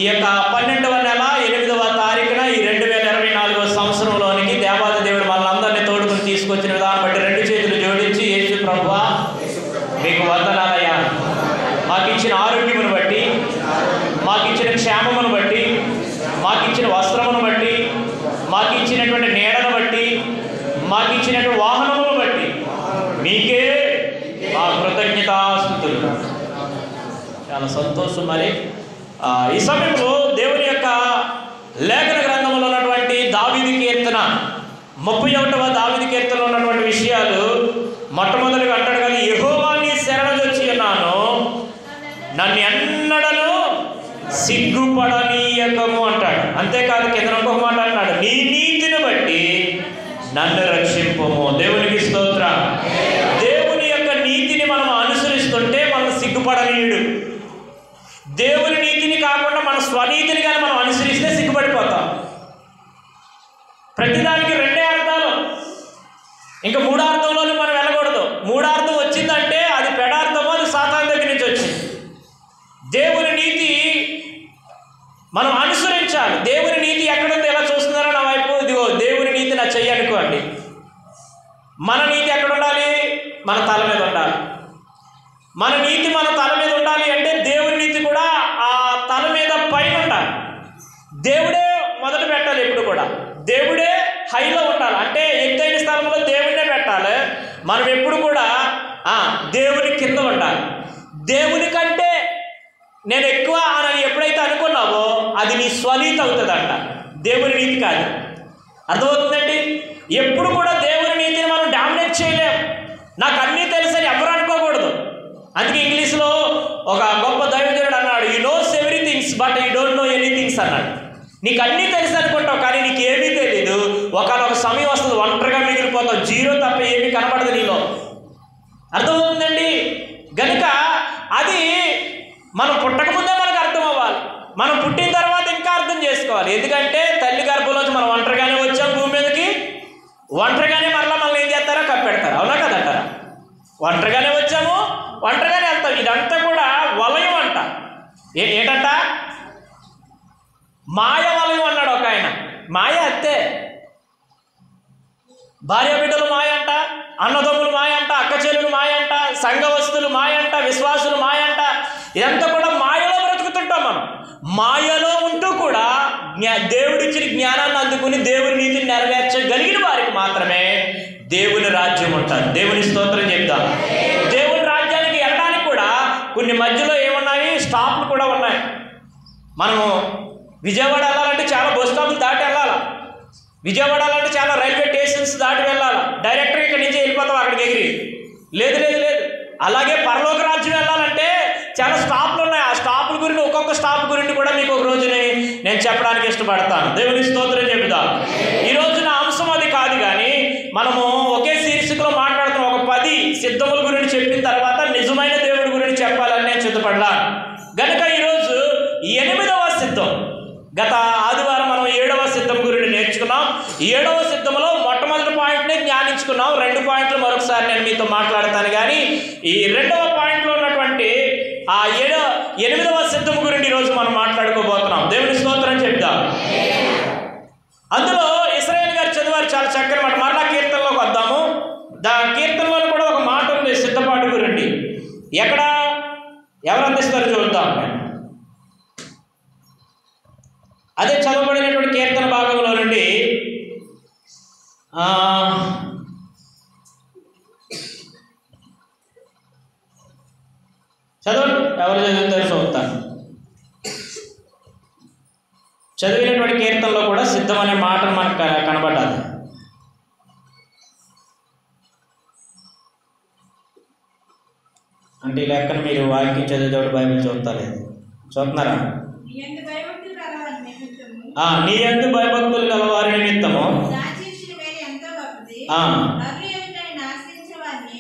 ఈ యొక్క 12వ నెల 8వ తారీఖున ఈ 2024వ సంవత్సరంలోనికి దేవాది దేవుడు మనందరినీ తోడుకుని తీసుకొచ్చిన విధానం బట్టి 2 చేతులు జోడించి, యేసు ప్రభువా మీకు వందనాలయ్యా, మాకు ఇచ్చిన ఆరోగ్యమును బట్టి, మాకు ఇచ్చిన క్షేమమును బట్టి, మాకు ఇచ్చిన వస్త్రమును బట్టి, మాకు ఇచ్చినటువంటి నీడను బట్టి, మాకు ఇచ్చినటువంటి వాహనమును బట్టి మీకే మా కృతజ్ఞతాస్తుతులు. చాలా సంతోషం. మరి ఈ సమయంలో దేవుని యొక్క లేఖన గ్రంథంలో ఉన్నటువంటి దావీదు కీర్తన 31వ దావీదు కీర్తనలో ఉన్నటువంటి విషయాలు మొట్టమొదటిగా అంటాడు కదా, యెహోవాని శరణుజొచ్చి ఉన్నాను, నన్ను ఎన్నడను సిగ్గుపడనీయకము అంటాడు. అంతేకాదు కింద ఇంకొక మాట అన్నాడు, నీ నీతిని బట్టి నన్ను రక్షింపము. దేవునికి స్తోత్రం. దేవుని యొక్క నీతిని మనం అనుసరిస్తుంటే మనం సిగ్గుపడనీయుడు. దేవుని నీతిని కాకుండా మన స్వనీతిని కానీ మనం అనుసరిస్తే సిగ్గుపడిపోతాం. ప్రతిదానికి 2 అర్థాలు, ఇంకా 3వ అర్థంలోనే మనం వెళ్ళకూడదు. 3వ అర్థం వచ్చిందంటే అది పెడార్థము, అది సాతాను దగ్గర నుంచి వచ్చింది. దేవుని నీతి మనం అనుసరించాలి. దేవుని నీతి ఎక్కడుందో ఎలా చూస్తున్నారో నా వైపు, ఇదిగో దేవుని నీతి నా చెయ్యి అనుకోండి. మన నీతి ఎక్కడ ఉండాలి? మన తల మీద ఉండాలి. మన నీతి మన తల మీద ఉండాలి అంటే దేవుని నీతి కూడా ఆ తల మీద పైన ఉండాలి. దేవుడే మొదట పెట్టాలి. ఎప్పుడు కూడా దేవుడే హైలో ఉండాలి. అంటే ఎత్తైన స్థలంలో దేవుడినే పెట్టాలి. మనం ఎప్పుడు కూడా దేవుని కింద ఉండాలి. దేవుని కంటే నేను ఎక్కువ అని ఎప్పుడైతే అనుకున్నావో అది నీ స్వనీతి అవుతుందంట, దేవుని నీతి కాదు. అర్థమవుతుందండి? ఎప్పుడు కూడా దేవుని నీతిని మనం డామినేట్ చేయలేం. నాకు అన్నీ తెలుసని ఎవరు అనుకోకూడదు. అందుకే ఇంగ్లీష్లో ఒక గొప్ప దైవజనుడు అన్నాడు, you knows everythings but you don't know anythings అన్నాడు. నీకు అన్నీ తెలుసు అనుకుంటావు కానీ నీకు ఏమీ తెలీదు. ఒకనొక సమయం వస్తుంది, ఒంటరిగా మిగిలిపోతావు, జీరో తప్ప ఏమీ కనపడదు నీలో. అర్థమవుతుందండి? గనుక అది మనం పుట్టకముందే మనకు అర్థం అవ్వాలి. మనం పుట్టిన తర్వాత ఇంకా అర్థం చేసుకోవాలి. ఎందుకంటే తల్లి గర్భంలోంచి మనం ఒంటరిగానే వచ్చాం భూమి మీదకి, ఒంటరిగానే మరలా మనల్ని ఏం చేస్తారో కప్పెడతారు. అవునా కదంటారా? ఒంటరిగానే వచ్చాము, ఒంటరిగానే వెళ్తాం. ఇదంతా కూడా వలయం అంట. ఏంటంట? మాయ వలయం అన్నాడు ఒక ఆయన. మాయ అంతే. భార్య బిడ్డలు మాయ అంట, అన్నదమ్ములు మాయ అంట, అక్క చెల్లెలు మాయ అంట, సంఘవస్తులు మాయ అంట, విశ్వాసులు మాయ అంట. ఇదంతా కూడా మాయలో బ్రతుకుతుంటాం మనం. మాయలో ఉంటూ కూడా దేవుడిచ్చిన జ్ఞానాన్ని అందుకుని దేవుని నీతిని నెరవేర్చగలిగిన వారికి మాత్రమే దేవుని రాజ్యం ఉంటుంది. దేవుని స్తోత్రం చెప్తాం. దేవుని రాజ్యానికి వెళ్ళడానికి కూడా కొన్ని మధ్యలో ఏమున్నాయి? స్టాప్లు కూడా ఉన్నాయి. మనము విజయవాడ వెళ్ళాలంటే చాలా బస్ స్టాప్లు దాటి వెళ్ళాలి. విజయవాడ వెళ్ళాలంటే చాలా రైల్వే స్టేషన్స్ దాటి వెళ్ళాలి. డైరెక్ట్గా ఇక్కడి నుంచి వెళ్ళిపోతాం అక్కడికి ఎగిరి. లేదు లేదు లేదు. అలాగే పరలోక రాజ్యం వెళ్ళాలంటే చాలా స్టాప్లు ఉన్నాయి. ఆ స్టాపుల గురించి, ఒక్కొక్క స్టాప్ గురించి కూడా మీకు ఒక రోజుని నేను చెప్పడానికి ఇష్టపడతాను. దేవుని స్తోత్రం చెబుతాం. ఈరోజు నా అంశం అది కాదు, కానీ మనము ఒకే శీర్షికలో మాట్లాడుతున్న ఒక 10 సిద్ధముల గురించి చెప్పిన తర్వాత నిజమైన దేవుడి గురించి చెప్పాలని నేను సిద్ధపడ్డాను. గనుక ఈరోజు 8వ సిద్ధం. గత ఆదివారం మనం 7వ సిద్ధం గురించి నేర్చుకున్నాం. 7వ సిద్ధంలో మొట్టమొదటి పాయింట్ని జ్ఞానించుకున్నాం. 2 పాయింట్లు మరొకసారి నేను మీతో మాట్లాడతాను. కానీ ఈ 2వ పాయింట్లో ఉన్నటువంటి ఆ 8వ సిద్ధం గురించి ఈరోజు మనం మాట్లాడుకోబోతున్నాం. దేవుని స్తోత్రం చెప్తాం. అందులో ఇశ్రాయేలు గారు చదివారు చాలా చక్కని మాట. మరలా కీర్తనలోకి వద్దాము. కీర్తనలో కూడా ఒక మాట ఉంది సిద్ధపాటు గురించి. ఎక్కడ ఎవరు అందిస్తారో చూద్దాం. అదే చదవబడినటువంటి కీర్తన భాగంలో నుండి చదవండి. ఎవరు చదువుతారో చూస్తాను. చదివినటువంటి కీర్తనలో కూడా సిద్ధం అనే మాట మనకు కనబడ్డాలి. అంటే ఈ లెక్కన మీరు వాక్యం చదివేటప్పుడు బైబిల్ చూడలేదు. చూస్తున్నారా? నీ యందు భయభక్తులు గల వారి నిమిత్తము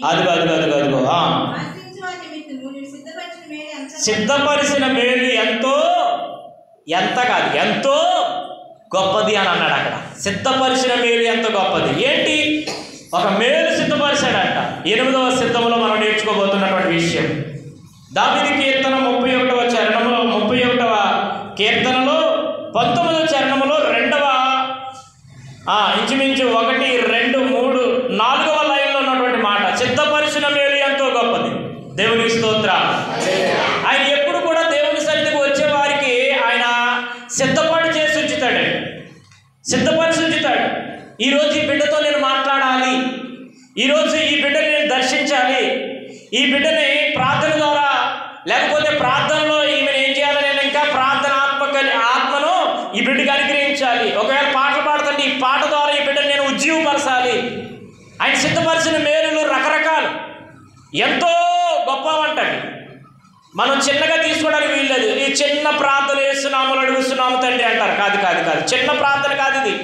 అదిగో సిద్ధపరిచిన మేలు ఎంత కాదు ఎంతో గొప్పది అని అన్నాడు అక్కడ. సిద్ధపరిచిన మేలు ఎంత గొప్పది. ఏంటి? ఒక మేలు సిద్ధపరిచాడంట. 8వ సిద్ధంలో మనం నేర్చుకోబోతున్నటువంటి విషయం. దావీదు కీర్తన 31వ చరణంలో 31వ కీర్తన సిద్ధపరిచిన మేలులు రకరకాలు, ఎంతో గొప్పవంటండి. మనం చిన్నగా తీసుకోవడానికి వీల్లేదు. ఈ చిన్న ప్రార్థన చేస్తున్నాము, అడుగుతున్నాము తండ్రి అంటారు. కాదు కాదు కాదు, చిన్న ప్రార్థన కాదు ఇది.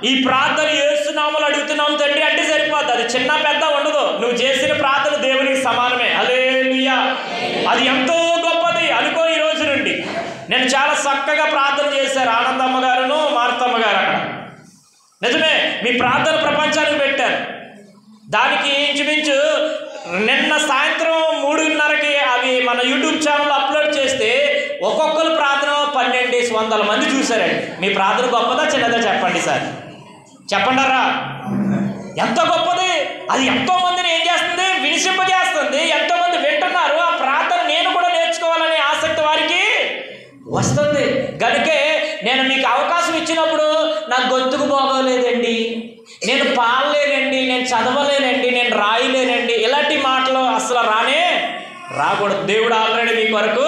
ఈ ప్రార్థన చేస్తున్నాము, అడుగుతున్నాము తండ్రి అంటే సరిపోద్ది. అది చిన్న పెద్ద ఉండదు. నువ్వు చేసిన ప్రార్థన దేవునికి సమానమే. హల్లెలూయా. అది ఎంతో గొప్పది అనుకో. ఈ రోజు నుండి నేను చాలా చక్కగా ప్రార్థన చేశారు ఆనందమ్మ గారును మారుతమ్మ గారు. అక్కడ నిజమే, మీ ప్రార్థన ప్రపంచానికి పెట్టారు. దానికి ఇంచుమించు నిన్న సాయంత్రం 3:30కి అవి మన యూట్యూబ్ ఛానల్లో అప్లోడ్ చేస్తే ఒక్కొక్కరు ప్రార్థన 1200 మంది చూశారండి. మీ ప్రార్థన గొప్పదా చిన్నదా చెప్పండి సార్, చెప్పండారా? ఎంత గొప్పది అది! ఎంతో మందిని ఏం చేస్తుంది? వినిసింపజేస్తుంది. ఎంతో మంది వింటున్నారు. ఆ ప్రార్థన నేను కూడా నేర్చుకోవాలనే ఆసక్తి వారికి వస్తుంది. కనుకే నేను మీకు అవకాశం ఇచ్చినప్పుడు నాకు గొంతుకు బాగోలేదండి, నేను పాడలేనండి, నేను చదవలేనండి, నేను రాయలేనండి, ఇలాంటి మాటలు అసలు రాకూడదు. దేవుడు ఆల్రెడీ మీ కొరకు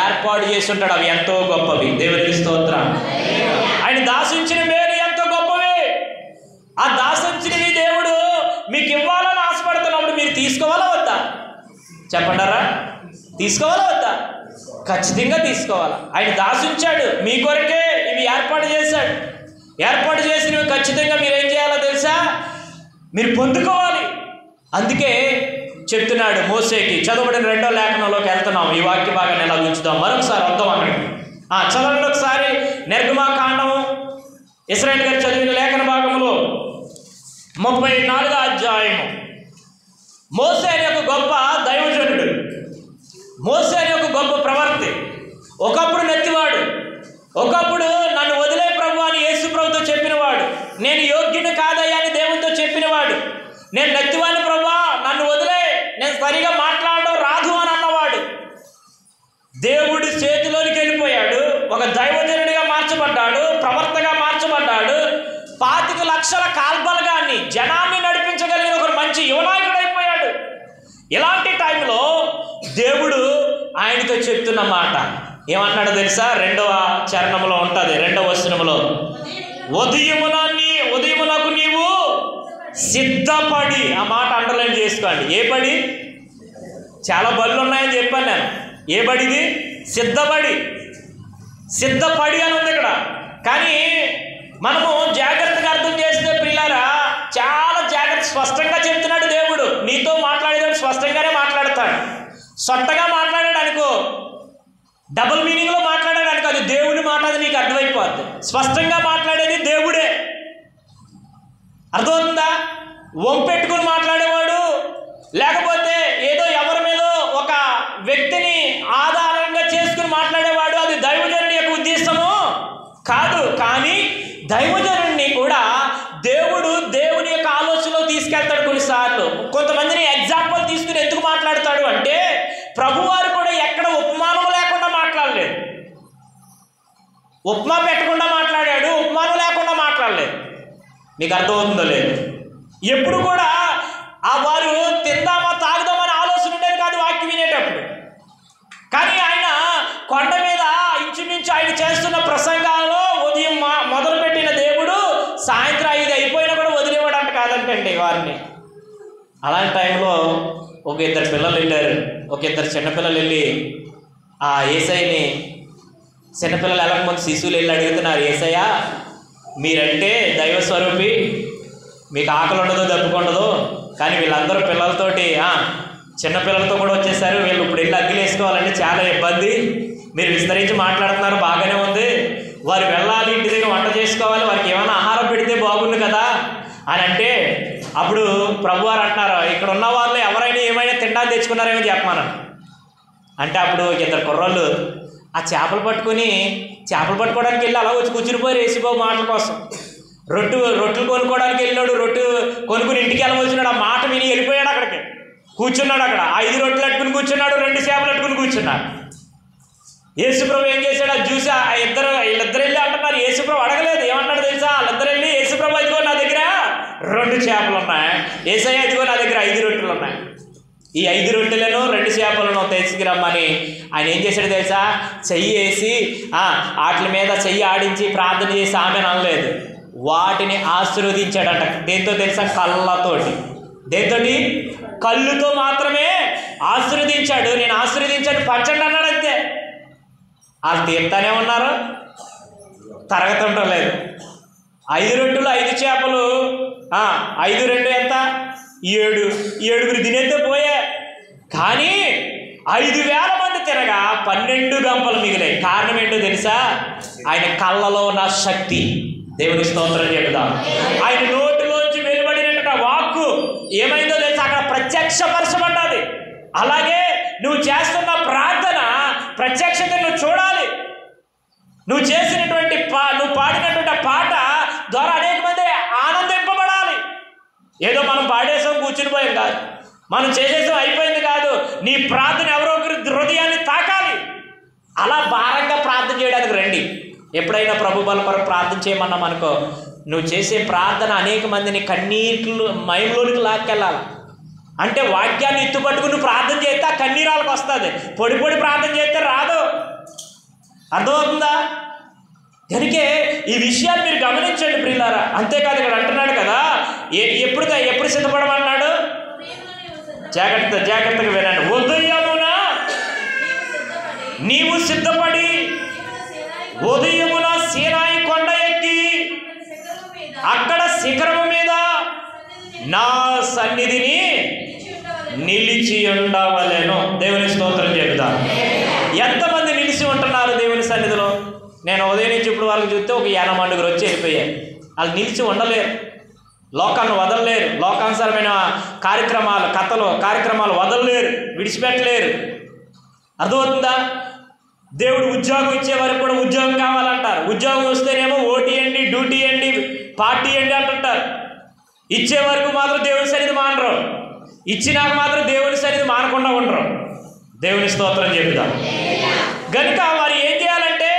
ఏర్పాటు చేసి ఉంటాడు. అవి ఎంతో గొప్పవి. దేవునికి స్తోత్రం. ఆయన దాసించిన మేలు ఎంతో గొప్పవి. ఆ దాసించినవి దేవుడు మీకు ఇవ్వాలని ఆశపడుతున్నప్పుడు మీరు తీసుకోవాలా వద్దా? చెప్పండారా? తీసుకోవాలా వద్దా? ఖచ్చితంగా తీసుకోవాలా. ఆయన దాసించాడు మీ కొరకే, ఇవి ఏర్పాటు చేశాడు. ఏర్పాటు చేసినవి ఖచ్చితంగా మీరు ఏం చేయాలో తెలుసా? మీరు పొందుకోవాలి. అందుకే చెప్తున్నాడు మోసేకి. చదవబడిన 2వ లేఖనంలోకి వెళ్తున్నాం. ఈ వాక్య భాగాన్ని ఎలా ఉంచుదాం, మరొకసారి వద్దాం అక్కడికి. చదవండి ఒకసారి. నిర్గమాకాండము ఇశ్రాయేలు గారు చదివిన లేఖన భాగంలో 34వ అధ్యాయము. మోసే అనే ఒక గొప్ప దైవజనుడు, మోసే అనే ఒక గొప్ప ప్రవర్తి. ఒకప్పుడు నెత్తివాడు, ఒకప్పుడు నన్ను వదిలే ప్రభు అని యేసు ప్రభుతో చెప్పినవాడు, నేను యోగ్యుని కాదయ్యా అని దేవునితో చెప్పినవాడు, నేను నెత్తివాడిని ప్రభా నన్ను వదిలే, నేను సరిగా మాట్లాడడం రాదు అని అన్నవాడు. దేవుడి చేతిలోనికి వెళ్ళిపోయాడు. ఒక దైవజనుడిగా మార్చబడ్డాడు, ప్రవర్తగా మార్చబడ్డాడు. 25 లక్షల కాల్బలగాన్ని, జనాన్ని నడిపించగలిగిన ఒక మంచి యువనాయకుడు అయిపోయాడు. ఇలాంటి టైంలో దేవుడు ఆయనతో చెప్తున్న మాట ఏమన్నాడో తెలుసా? 2వ చరణంలో ఉంటుంది, 2వ వచనంలో, ఉదయమునకు నీవు సిద్ధపడి. ఆ మాట అండర్లైన్ చేసుకోండి. ఏ పడి? చాలా బళ్ళు ఉన్నాయని చెప్పాను నేను. ఏ బడిది? సిద్ధపడి. సిద్ధపడి అని ఉంది ఇక్కడ. కానీ మనము జాగ్రత్తగా అర్థం చేస్తే పిల్లారా, చాలా జాగ్రత్త, స్పష్టంగా చెప్తున్నాడు దేవుడు. నీతో మాట్లాడేవాడు స్పష్టంగానే మాట్లాడతాడు. సొట్టగా మాట్లాడాడు అనుకో, డబుల్ మీనింగ్లో మాట్లాడాడు అనుకో, అది దేవుడి మాట, అది నీకు అర్థమైపోద్ది. స్పష్టంగా మాట్లాడేది దేవుడే. అర్థమవుతుందా? వంపెట్టుకుని మాట్లాడేవాడు, లేకపోతే ఏదో ఎవరి మీదో ఒక వ్యక్తిని ఆధారంగా చేసుకుని మాట్లాడేవాడు, అది దైవజనుడి యొక్క ఉద్దేశము కాదు. కానీ దైవజనుడిని కూడా దేవుడు దేవుని యొక్క ఆలోచనలో తీసుకెళ్తాడు. కొన్నిసార్లు కొంతమందిని ఎగ్జాంపుల్ తీసుకుని ఎందుకు మాట్లాడతాడు అంటే, ప్రభువారు కూడా ఎక్కడ ఉపమానం లేకుండా మాట్లాడలేదు. ఉపమా పెట్టకుండా మాట్లాడాడు, ఉపమానం లేకుండా మాట్లాడలేదు. మీకు అర్థమవుతుందో లేదు? ఎప్పుడు కూడా వారు తిందామా తాగుదామని ఆలోచన ఉండేది కాదు వాక్యం వినేటప్పుడు. కానీ ఆయన కొండ మీద ఇంచుమించు ఆయన చేస్తున్న ప్రసంగాల్లో ఉదయం మొదలుపెట్టిన దేవుడు సాయంత్రం 5 అయిపోయినా కూడా వదిలేవాడు అంట కాదంటండి వారిని. అలాంటి టైంలో ఒక 2 పిల్లలు వెళ్ళారు. ఒక 2 చిన్నపిల్లలు వెళ్ళి ఆ యేసయ్యని, చిన్నపిల్లలు వెళ్ళకముందు శిశువులు వెళ్ళి అడుగుతున్నారు, యేసయ్య మీరంటే దైవస్వరూపి, మీకు ఆకలి ఉండదు దప్పుకుండదు, కానీ వీళ్ళందరూ పిల్లలతోటి చిన్నపిల్లలతో కూడా వచ్చేసారు, వీళ్ళు ఇప్పుడు వెళ్ళి అగ్గిలు వేసుకోవాలంటే చాలా ఇబ్బంది, మీరు విస్తరించి మాట్లాడుతున్నారు బాగానే ఉంది, వారు వెళ్ళాలి, ఇంటి దగ్గర వంట చేసుకోవాలి, వారికి ఏమైనా ఆహారం పెడితే బాగుండు కదా అని అంటే, అప్పుడు ప్రభువారు అంటున్నారు, ఇక్కడ ఉన్న వాళ్ళు ఎవరైనా ఏమైనా తినడానికి తెచ్చుకున్నారేమో చెప్పమని. అంటే అప్పుడు 2 కుర్రోళ్ళు ఆ చేపలు పట్టుకోవడానికి వెళ్ళి అలా వచ్చి కూర్చునిపోయి రేసిబాబు మాటల కోసం. రొట్టెలు కొనుక్కోవడానికి వెళ్ళినాడు, రొట్టె కొనుక్కుని ఇంటికి వెళ్ళవలసినాడు. ఆ మాట విని వెళ్ళిపోయాడు, అక్కడికి కూర్చున్నాడు. అక్కడ 5 రొట్టెలు అట్టుకుని కూర్చున్నాడు, 2 చేపలు అట్టుకుని కూర్చున్నాడు. యేసుప్రభు ఏం చేశాడు? అది చూసి వీళ్ళిద్దరు వెళ్ళి అంటున్నారు. యేసుప్రభు అడగలేదు, ఏమన్నాడు తెలుసా? వాళ్ళిద్దరు వెళ్ళి, యేసుప్రభు ఇదిగో నా దగ్గర 2 చేపలు ఉన్నాయి, యేసయ్య ఇదిగో నా దగ్గర 5 రొట్టెలు ఉన్నాయి, ఈ 5 రొట్టెలను 2 చేపలను తీసుకురమ్మని ఆయన ఏం చేశాడు తెలుసా? చెయ్యి వేసి వాటి మీద చెయ్యి ఆడించి ప్రార్థన చేసి ఆమెను అనలేదు, వాటిని ఆశీర్వదించాడంట. దేంతో తెలుసా? కళ్ళతోటి. దేంతోటి? కళ్ళుతో మాత్రమే ఆశీర్వదించాడు. నేను ఆశీర్వదించాడు పంచండి అన్నాడు అంతే. వాళ్ళు తీర్తానే ఉన్నారు, తరగతుంటం లేదు. 5 రొట్టెలు 5 చేపలు, 5 2 ఎంత? 7. 7 తినేస్తే పోయే. కానీ 5,000 మంది తినగా 12 గంపలు మిగిలాయి. కారణం ఏంటో తెలుసా? ఆయన కళ్ళలో ఉన్న శక్తి. దేవుని స్తోత్రం చెబుదాం. ఆయన నోటిలోంచి వెలువడినట్టు వాక్కు ఏమైందో తెలుసా? అక్కడ ప్రత్యక్షపరచబడ్డది. అలాగే నువ్వు చేస్తున్న ప్రార్థన ప్రత్యక్షత నువ్వు చూడాలి. నువ్వు చేసినటువంటి నువ్వు పాడినటువంటి పాట ద్వారా అనేక మంది ఆనందింపబడాలి. ఏదో మనం పాడేసాం కూర్చుని పోయాం కాదు, మనం చేసేసాం అయిపోయింది కాదు. నీ ప్రార్థన ఎవరో ఒకరి హృదయాన్ని తాకాలి. అలా భారంగా ప్రార్థన చేయడానికి రండి. ఎప్పుడైనా ప్రభు బల కొరకు ప్రార్థన చేయమన్నాం అనుకో, నువ్వు చేసే ప్రార్థన అనేక మందిని కన్నీళ్ళు మయంలోనికి లాక్కెళ్ళాలి. అంటే వాక్యాన్ని ఎత్తుపట్టుకుని నువ్వు ప్రార్థన చేస్తే ఆ కన్నీరాలకు వస్తుంది. పొడి పొడి ప్రార్థన చేస్తే రాదు. అర్థమవుతుందా? కనుకే ఈ విషయాలు మీరు గమనించండి ప్రియులారా. అంతేకాదు ఇక్కడ అంటున్నాడు కదా, ఎప్పుడు సిద్ధపడమన్నాడు? జాగ్రత్తగా వినండి. ఉదయమున నీవు సిద్ధపడి ఉదయమున సీనాయి కొండ ఎక్కి అక్కడ శిఖరము మీద నా సన్నిధిని నిలిచి ఉండవలెను. దేవుని స్తోత్రం చెబుతాను. ఎంతమంది నిలిచి ఉంటున్నారు దేవుని సన్నిధిలో? నేను ఉదయం నుంచి ఇప్పుడు వాళ్ళకి చూస్తే ఒక 80 మందికి వచ్చి వెళ్ళిపోయారు. వాళ్ళు నిలిచి ఉండలేరు, లోకాన్ని వదలలేరు, లోకానుసారమైన కార్యక్రమాలు వదలలేరు, విడిచిపెట్టలేరు. అర్థమవుతుందా? దేవుడు ఉద్యోగం ఇచ్చే వరకు కూడా ఉద్యోగం కావాలంటారు. ఉద్యోగం వస్తేనేమో ఓటీ ఇవ్వండి, డ్యూటీ ఇవ్వండి, పార్టీ ఇవ్వండి అంటుంటారు. ఇచ్చే వరకు మాత్రం దేవుని సన్నిధి మానరు, ఇచ్చినాక మాత్రం దేవుని సన్నిధి మానకుండా ఉండరు. దేవుని స్తోత్రం చెబుతాం. కనుక వారు ఏం చేయాలంటే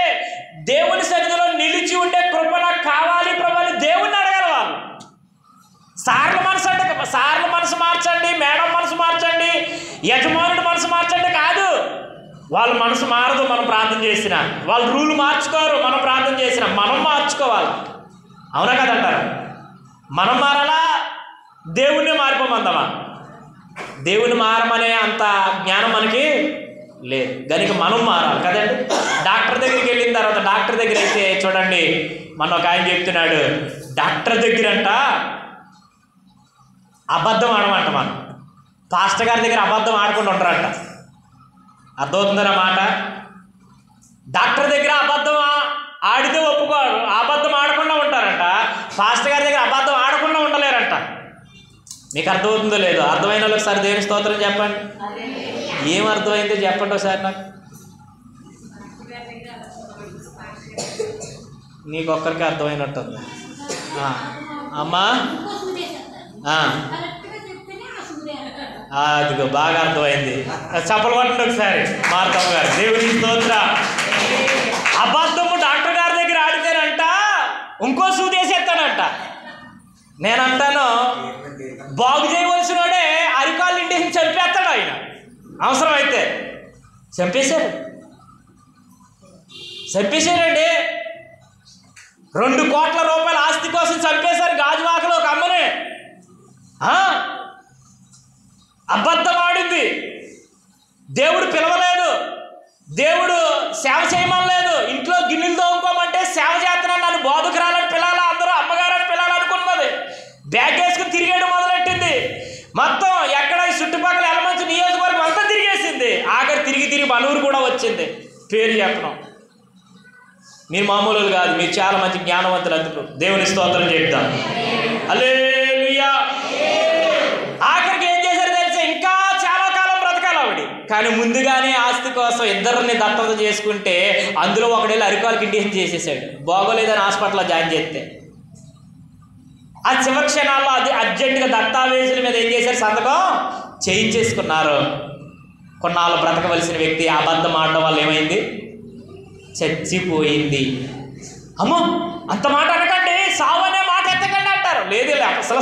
దేవుని సన్నిధిలో నిలిచి ఉండే కృప నాకు కావాలి ప్రభు అని దేవుణ్ణి అడగాలి. వాళ్ళు సార్ల మనసు అంటే సార్ల మనసు మార్చండి, మేడం మనసు మార్చండి, యజమానుడి మనసు మార్చండి కాదు. వాళ్ళ మనసు మారదు మనం ప్రార్థన చేసినా, వాళ్ళు రూల్ మార్చుకోరు మనం ప్రార్థన చేసినా. మనం మార్చుకోవాలి. అవునా కదంటారు? మనం మారాలా? దేవుణ్ణి మారిపోమందామా? దేవుని మారమనే అంత జ్ఞానం మనకి లేదు. కనుక మనం మారాలి కదండి. డాక్టర్ దగ్గరికి వెళ్ళిన తర్వాత డాక్టర్ దగ్గర అయితే చూడండి, మన ఒక ఆయన చెప్తున్నాడు, డాక్టర్ దగ్గర అంట అబద్ధం ఆడమంట. మనం పాస్టర్ గారి దగ్గర అబద్ధం ఆడకుండా ఉంటారంట. అర్థమవుతుందన్న మాట? డాక్టర్ దగ్గర అబద్ధం ఆడితే ఒప్పుకోరు, అబద్ధం ఆడకుండా ఉంటారంట. పాస్టర్ గారి దగ్గర అబద్ధం ఆడకుండా ఉండలేరంట. మీకు అర్థమవుతుందో లేదో? అర్థమైన వాళ్ళకి ఒకసారి దేవుని స్తోత్రం చెప్పండి. ఏం అర్థమైందో చెప్పండి ఒకసారి నాకు. నీకు ఒక్కరికి అర్థమైనట్టుంది అమ్మా. అదిగో బాగా అర్థమైంది. చప్పలు పట్టండి ఒకసారి మార్తమ్మ గారు. దేవుని స్తోత్రం. అబద్ధము డాక్టర్ గారి దగ్గర ఆడితేనంట ఇంకో సూది వేసేస్తాడంట. నేనంటాను, బాగు చేయవలసిన వాడే అరికాళ్ళు ఇంటికి చంపేస్తాడు ఆయన. అవసరమైతే చంపేశారండి. 2 కోట్ల రూపాయల ఆస్తి కోసం చంపేశారు గాజువాకలో ఒక అమ్మని. అబద్ధం ఆడింది. దేవుడు పిలవలేదు, దేవుడు సేవ చేయమనలేదు. ఇంట్లో గిన్నెలు తోముకోమంటే సేవ చేస్తున్నాను, నన్ను బోధకురాలని పిల్లాలా, అందరూ అమ్మగారని పిల్లాలనుకున్నది. బ్యాగ్ వేసుకుని తిరిగేయడం మొదలెట్టింది. మొత్తం ఎక్కడ ఈ చుట్టుపక్కల ఎలమంచి నియోజకవర్గం అంతా తిరిగేసింది. ఆఖరి తిరిగి మనూరు కూడా వచ్చింది. పేరు చెప్పడం. మీరు మామూలు కాదు, మీరు చాలా మంచి జ్ఞానవంతులు. అందుకు దేవుని స్తోత్రం చెప్తాం. హల్లెలూయా. ఆఖరికి ఏం చేశారు తెలుసా? ఇంకా చాలా కాలం బ్రతకాలి ఆవిడ. కానీ ముందుగానే ఆస్తి కోసం ఇద్దరిని దత్తత చేసుకుంటే అందులో ఒకడేళ్ళు అరికాలు ఇండిషన్ చేసేసాడు. బాగోలేదని హాస్పిటల్లో జాయిన్ చేస్తే ఆ చివరి క్షణాల్లో అది అర్జెంటుగా దత్తావేజుల మీద ఏం చేశారు? సంతకం చేయించేసుకున్నారు. కొన్నాళ్ళు బ్రతకవలసిన వ్యక్తి అబద్ధం ఆడడం వల్ల ఏమైంది? చచ్చిపోయింది. అమ్మో అంత మాట అనకండి, సావనే మాట ఎత్తకండి అంటారు. లేదు అసలు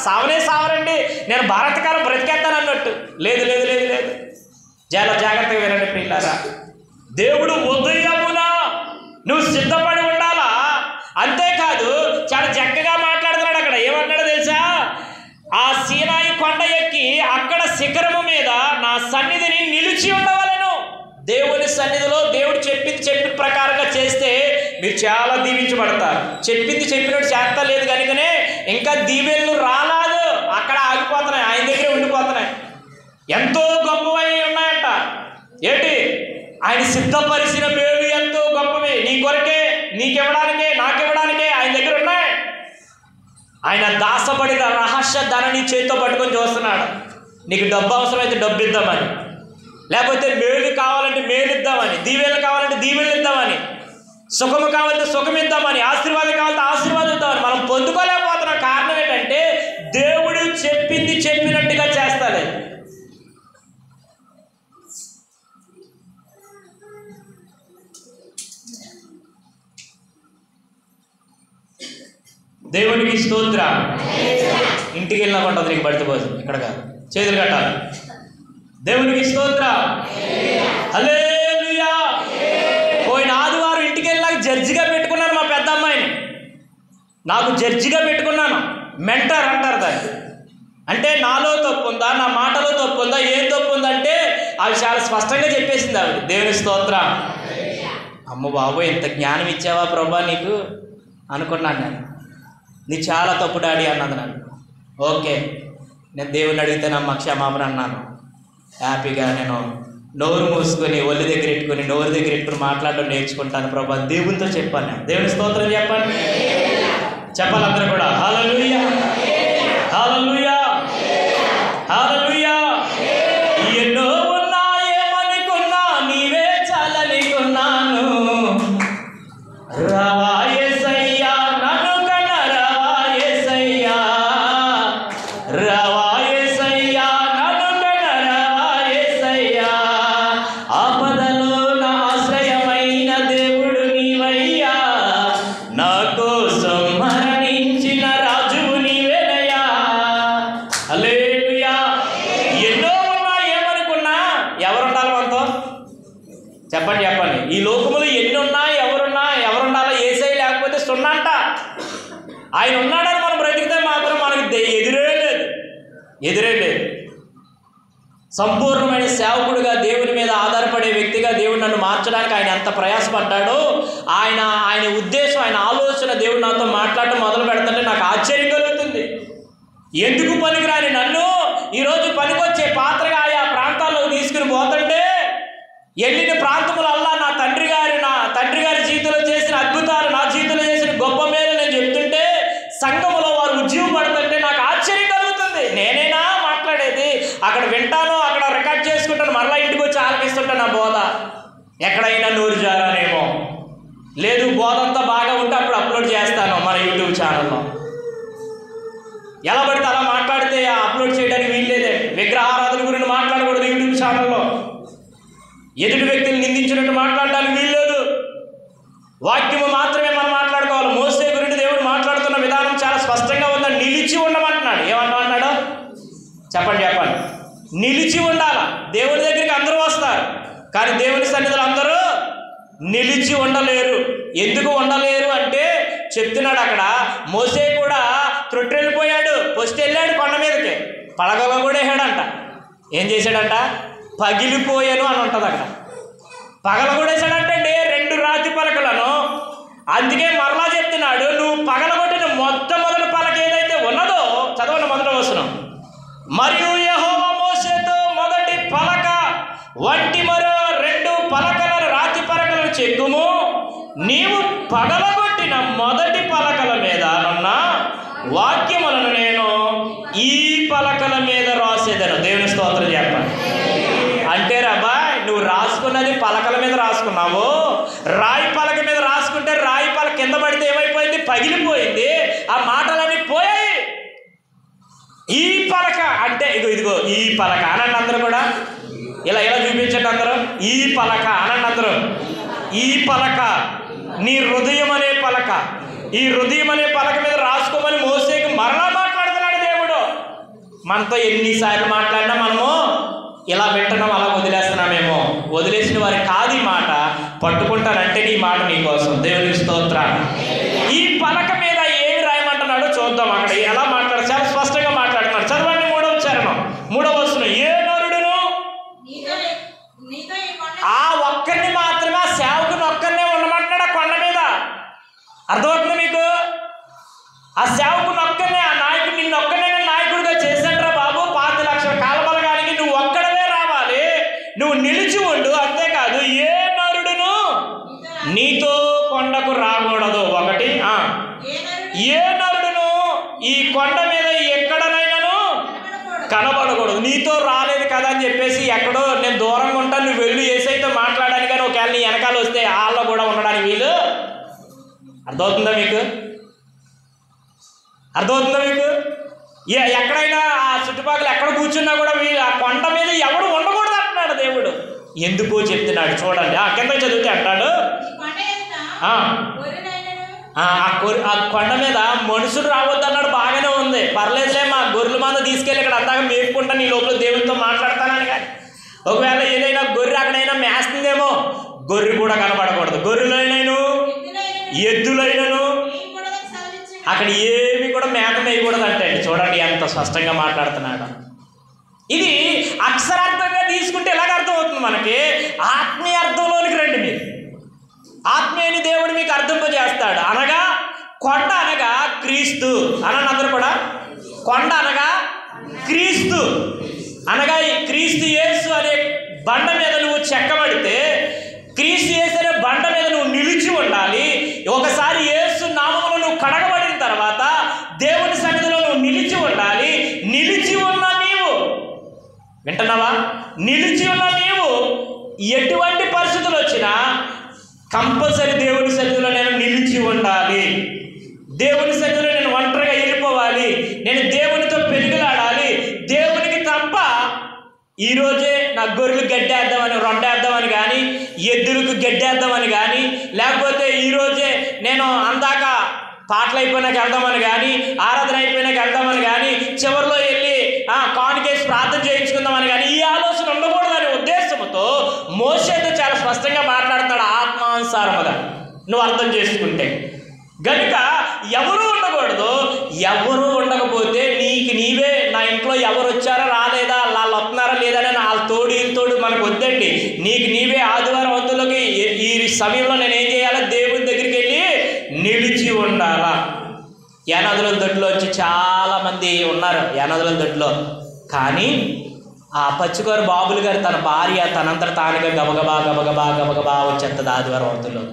సావనే సావరండి, నేను భారతకాలం బ్రతికేస్తాను అన్నట్టు. లేదు లేదు లేదు లేదు చాలా జాగ్రత్తగా వినండి ప్రియులారా. దేవుడు ఉదయమున నువ్వు సిద్ధపడి ఉండాలా. అంతేకాదు చాలా శిఖరము మీద నా సన్నిధిని నిలిచి ఉండవలెను. దేవుని సన్నిధిలో దేవుడు చెప్పిన ప్రకారంగా చేస్తే మీరు చాలా దీవించబడతారు. చెప్పినట్టు చేస్తా లేదు కనుకనే ఇంకా దీవెనలు రాలేదు, అక్కడ ఆగిపోతున్నాయి, ఆయన దగ్గరే ఉండిపోతున్నాయి. ఎంతో గొప్పవై ఉన్నాయంట. ఏంటి? ఆయన సిద్ధపరిచిన మేలు ఎంతో గొప్పవి, నీ కొరకే, నీకివ్వడానికే, నాకివ్వడానికే ఆయన దగ్గర ఉన్నాయి. ఆయన దాసపడిన రహస్య ధనాన్ని చేతితో పట్టుకొని చూస్తున్నాడు. నీకు డబ్బు అవసరమైతే డబ్బు ఇద్దామని, లేకపోతే మేలు కావాలంటే మేలు ఇద్దామని, దీవెనలు కావాలంటే దీవెనలు ఇద్దామని, సుఖము కావాలంటే సుఖం ఇద్దామని, ఆశీర్వాదం కావాలంటే ఆశీర్వాదం ఇద్దామని మనం పొందుకోలేకపోతున్నాం. కారణం ఏంటంటే దేవుడు చెప్పినట్టుగా చేస్తాడు. దేవునికి స్తోత్రం. ఇంటికి వెళ్ళినా ఉంటుంది నీకు పడితే ఇక్కడ కాదు, చేతులు కట్టాలి. దేవునికి స్తోత్రం. హల్లెలూయా. పోయిన ఆదివారం ఇంటికి వెళ్ళాక జడ్జిగా పెట్టుకున్నాను మా పెద్ద అమ్మాయిని. నాకు జడ్జిగా పెట్టుకున్నాను. మెంటర్ అంటారు దాన్ని. అంటే నాలో తప్పు ఉందా, నా మాటలో తప్పు ఉందా, ఏం తప్పు ఉందంటే అవి చాలా స్పష్టంగా చెప్పేసింది ఆవిడ. దేవుని స్తోత్రం. అమ్మ బాబోయ్, ఇంత జ్ఞానం ఇచ్చావా ప్రభా నీకు అనుకున్నాను నేను. నీ చాలా తప్పు డాడీ అన్నది నన్ను. ఓకే, నేను దేవుని అడిగితే నమ్మ క్షమాపణ అన్నాను. హ్యాపీగా నేను నోరు మూసుకొని ఒళ్ళు దగ్గర పెట్టుకొని నోరు దగ్గర పెట్టుకుని మాట్లాడడం నేర్చుకుంటాను ప్రభా. దేవునితో చెప్పాను నేను. దేవుని స్తోత్రం చెప్పండి, చెప్పాలి అందరూ కూడా. హల్లెలూయా, హల్లెలూయా, హల్లెలూయా. ఎన్నో ఉన్నాయేమనుకున్నా నీవే చాలనుకున్నాను. రావా యేసయ్యా, నన్ను కన్న రావా యేసయ్యా, రావా యేసయ్యా, నన్ను కన్న రావా యేసయ్యా. ఆపదలో నా ఆశ్రయమైన దేవుడు నీవయ్యా, నా కోసం మరణించిన రాజువు నీవేనయ్యా. హల్లెలూయా. ఎన్నో ఉన్నా ఏమనుకున్నా ఎవరుండాలి మనతో? చెప్పండి చెప్పండి. ఈ లోకములు ఎన్ని ఉన్నా ఎవరుండాలో యేసయ్య లేకపోతే సున్నంట. ఆయన ఉన్నాడని మనం బ్రతికితే మాత్రం మనకి ఎదురే లేదు. సంపూర్ణమైన సేవకుడిగా దేవుని మీద ఆధారపడే వ్యక్తిగా దేవుడు నన్ను మార్చడానికి ఆయన ఎంత ప్రయాసపడ్డాడో, ఆయన ఉద్దేశం, ఆయన ఆలోచన దేవుడు నాతో మాట్లాడటం మొదలు పెడుతుంటే నాకు ఆశ్చర్యం కలుగుతుంది. ఎందుకు పనికిరాని నన్ను ఈరోజు పనికొచ్చే పాత్రగా ఆయా ప్రాంతాల్లోకి తీసుకుని పోతుంటే, వెళ్ళిన ప్రాంతములల్లా నా తండ్రి గారి జీవితంలో చేసిన అద్భుతాలు, నా జీవితంలో చేసిన గొప్ప మేలు నేను చెప్తుంటే సంఘములో వారు ఉద్యోగం పడుతుంటే నాకు ఆశ్చర్యం కలుగుతుంది. నేనేనా మాట్లాడేది? అక్కడ వింటాను, అక్కడ రికార్డ్ చేసుకుంటాను, మరలా ఇంటికి వచ్చి ఆలకిస్తుంటాను నా బోధ. ఎక్కడైనా నోరు జారానేమో, లేదు బోధ అంతా బాగా ఉంటే అప్పుడు అప్లోడ్ చేస్తాను మన యూట్యూబ్ ఛానల్లో. ఎలా పడితే అలా మాట్లాడితే అప్లోడ్ చేయడానికి వీల్లేదే. విగ్రహారాధన గురించి మాట్లాడకూడదు యూట్యూబ్ ఛానల్లో. ఎదుటి వ్యక్తిని నిందించినట్టు మాట్లాడడానికి వీల్లేదు. వాక్యము మాత్రమే మనం మాట్లాడుకోవాలి. మోసే గురించి దేవుడు మాట్లాడుతున్న విధానం చాలా స్పష్టంగా ఉందని. నిలిచి ఉండమంటున్నాడు. ఏమంటున్నాడు చెప్పండి. నిలిచి ఉండాల. దేవుని దగ్గరికి అందరూ వస్తారు, కానీ దేవుని సన్నిధిలో అందరూ నిలిచి ఉండలేరు. ఎందుకు ఉండలేరు అంటే చెప్తున్నాడు అక్కడ. మోసే కూడా త్రొట్టెళ్ళిపోయాడు, పొస్ట్ వెళ్ళాడు కొండ మీదకి, పడగలో కూడా వేసాడంట. ఏం చేశాడంట? పగిలిపోయాను అని ఉంటుంది అక్కడ. పగల కూడా వేసాడంటే 2 రాతి పలకలను. అందుకే మరలా చెప్తున్నాడు, నువ్వు పగలగొట్టిన మొట్టమొదటి పలక ఏదైతే ఉన్నదో, చదవండి మొదట వస్తున్నాం. మరియు యెహోవా మోసేతో మొదటి పలక వంటి మరో 2 పలకలను, రాతి పలకలను చెక్కుము. నీవు పగలగొట్టిన మొదటి పలకల మీద ఉన్న వాక్యములను నేను ఈ పలకల మీద రాసేదను. దేవుని స్తోత్రం చెప్పండి. అంటే రాబా, నువ్వు రాసుకున్నది పలకల మీద రాసుకున్నావు. రాయి పలక మీద రాసుకుంటే రాయి పలక కింద పడితే ఏమైపోయింది? పగిలిపోయింది. ఆ మాటలన్నీ పోయాయి. ఈ పలక అంటే ఇదిగో ఈ పలక అనండి అందరూ కూడా. ఇలా చూపించండి అందరూ. ఈ పలక అనండి అందరూ. ఈ పలక నీ హృదయం అనే పలక. ఈ హృదయం అనే పలక మీద రాసుకోమని మోసేకి మరలా మాట్లాడుతున్నాడు దేవుడు. మనతో ఎన్నిసార్లు మాట్లాడినా మనము ఇలా వింటున్నాం, అలా వదిలేస్తున్నామేమో. వదిలేసిన వారి కాదు ఈ మాట, పట్టుకుంటానంటే ఈ మాట నీకోసం. దేవుని స్తోత్రం. ఈ పలక మీద ఏమి రాయమంటున్నాడో చూద్దాం. అక్కడ ఎలా మాట్లాడు, చాలా స్పష్టంగా మాట్లాడుతున్నాడు. చదవండి 3వ చరణం 3వ వచనం. అర్థమవుతుంది మీకు? ఆ సేవకుని ఒక్కనే, ఆ నాయకుడు నిన్ను ఒక్కనే నాయకుడిగా చేశాడ్రా బాబు. 5 లక్షల కాలబలగానికి నువ్వు ఒక్కడవే రావాలి, నువ్వు నిలిచి ఉండు. అంతేకాదు ఏ నరుడును నీతో కొండకు రాకూడదు. ఒకటి, ఏ నరుడును ఈ కొండ మీద ఎక్కడనైనాను కనబడకూడదు. నీతో రాలేదు కదా అని చెప్పేసి ఎక్కడో నేను దూరంగా ఉంటాను, నువ్వు వెళ్ళి ఏసైతో మాట్లాడడానికి, కానీ ఒకవేళ నీ వెనకాల వస్తే వాళ్ళలో కూడా ఉండడానికి వీలు. అర్థమవుతుందా మీకు? అర్థమవుతుందా మీకు? ఎక్కడైనా ఆ చుట్టుపక్కల ఎక్కడ కూర్చున్నా కూడా ఆ కొండ మీద ఎవడు ఉండకూడదు అంటున్నాడు దేవుడు. ఎందుకో చెప్తున్నాడు చూడండి. కింద చదివితే అంటాడు, ఆ కొండ మీద మనుషులు రావద్దు అన్నాడు. బాగానే ఉంది, పర్లేదులే, మా గొర్రెల మంద తీసుకెళ్ళి ఇక్కడ అందాక మేపుకుంటా, నీ లోపల దేవునితో మాట్లాడతానని. కానీ ఒకవేళ ఏదైనా గొర్రె అక్కడైనా మేస్తుందేమో, గొర్రె కూడా కనబడకూడదు. గొర్రెలైనను ఎద్దులైనను అక్కడ ఏమి కూడా మేత వేయకూడదు అంటే. చూడండి ఎంత స్పష్టంగా మాట్లాడుతున్నాడు. ఇది అక్షరార్థంగా తీసుకుంటే ఎలాగ అర్థం అవుతుంది మనకి? ఆత్మీయ అర్థంలోనికి రండి మీరు. ఆత్మీయని దేవుడు మీకు అర్థింపజేస్తాడు. అనగా కొండ అనగా క్రీస్తు అనండి అందరూ కూడా. కొండ అనగా క్రీస్తు అనగా ఈ క్రీస్తు యేసు అనే బండ మీద నువ్వు చెక్కబడితే, క్రీస్తు యేసు అనే బండ మీద నువ్వు నిలిచి ఉండాలి. ఒకసారి యేసు నామములో నువ్వు కడగబడిన తర్వాత దేవుని సన్నిధిలో నువ్వు నిలిచి ఉండాలి. నిలిచి ఉన్న నీవు, వింటున్నావా? నిలిచి ఉన్న నీవు ఎటువంటి పరిస్థితులు వచ్చినా కంపల్సరీ దేవుని సన్నిధిలో నేను నిలిచి ఉండాలి. దేవుని సన్నిధిలో నేను ఒంటరిగా వెళ్ళిపోవాలి. నేను దేవునితో పెరుగులాడాలి. దేవునికి తప్ప ఈరోజే నా గొర్రెలు గడ్డేద్దామని, రొండేద్దామని కానీ, ఎద్దులకు గడ్డేద్దామని కానీ, లేకపోతే ఈరోజే నేను అందాక పాటలు అయిపోయినాక వెళ్దామని కానీ, ఆరాధన అయిపోయినాక వెళ్దామని కానీ, చివరిలో వెళ్ళి కానుకేసి ప్రార్థన చేయించుకుందామని కానీ ఈ ఆలోచన ఉండకూడదనే ఉద్దేశంతో మోషేతో చాలా స్పష్టంగా మాట్లాడుతున్నాడు, ఆత్మానుసారముగా నువ్వు అర్థం చేసుకుంటే. గనుక ఎవరు ఉండకూడదు. ఎవరు ఉండకపోతే నీకు నీవే, నా ఇంట్లో ఎవరు వచ్చారా రాలేదా, వాళ్ళు వస్తున్నారా లేదా అని వాళ్ళ తోడు మనకు వద్దండి. నీకు నీవే ఆదివారం వంతులకి ఈ సమయంలో నేను ఏం చేయాలా? దేవుని దగ్గరికి వెళ్ళి నిలిచి ఉండాలా. యానాదుల దొడ్లో వచ్చి చాలామంది ఉన్నారు యానాదుల దొడ్లో. కానీ ఆ పచ్చికూర బాబులు గారు తన భార్య తనంతట తానుగా గబగబా వచ్చేస్తుంది ఆదివారం వంతుల్లో.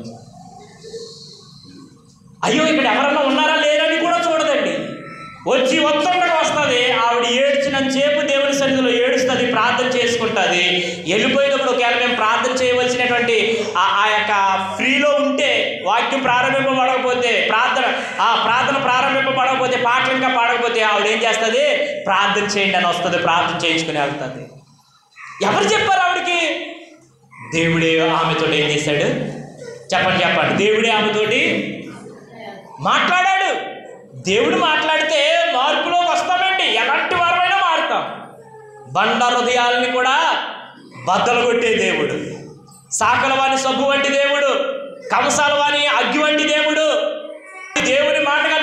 అయ్యో ఇక్కడ ఎవరన్నా ఉన్నారా లేరని కూడా చూడదండి. వచ్చి ఒత్తండగా వస్తుంది. ఆవిడ ఏడ్చినంతసేపు దేవుని సన్నిధిలో ఏడుస్తుంది, ప్రార్థన చేసుకుంటుంది. వెళ్ళిపోయినప్పుడు ఒకవేళ మేము ప్రార్థన చేయవలసినటువంటి ఆ యొక్క ఫ్రీలో ఉంటే, వాక్యం ప్రారంభింపబడకపోతే, ప్రార్థన ప్రారంభింపబడకపోతే, పాటలు ఇంకా పాడకపోతే ఆవిడ ఏం చేస్తుంది? ప్రార్థన చేయండి అని వస్తుంది, ప్రార్థన చేయించుకుని వెళ్తుంది. ఎవరు చెప్పారు ఆవిడకి? దేవుడే ఆమెతో ఏం చేశాడు? చెప్పండి. దేవుడే ఆమెతోటి మాట్లాడాడు. దేవుడు మాట్లాడితే మార్పులోకి వస్తామండి. ఎలాంటి వారమైనా మారుతాం. బండ హృదయాలని కూడా బద్దలు కొట్టే దేవుడు, సాకల వాని సబ్బు వంటి దేవుడు, కంసాల వాని అగ్గి వంటి దేవుడు. దేవుని మాటగా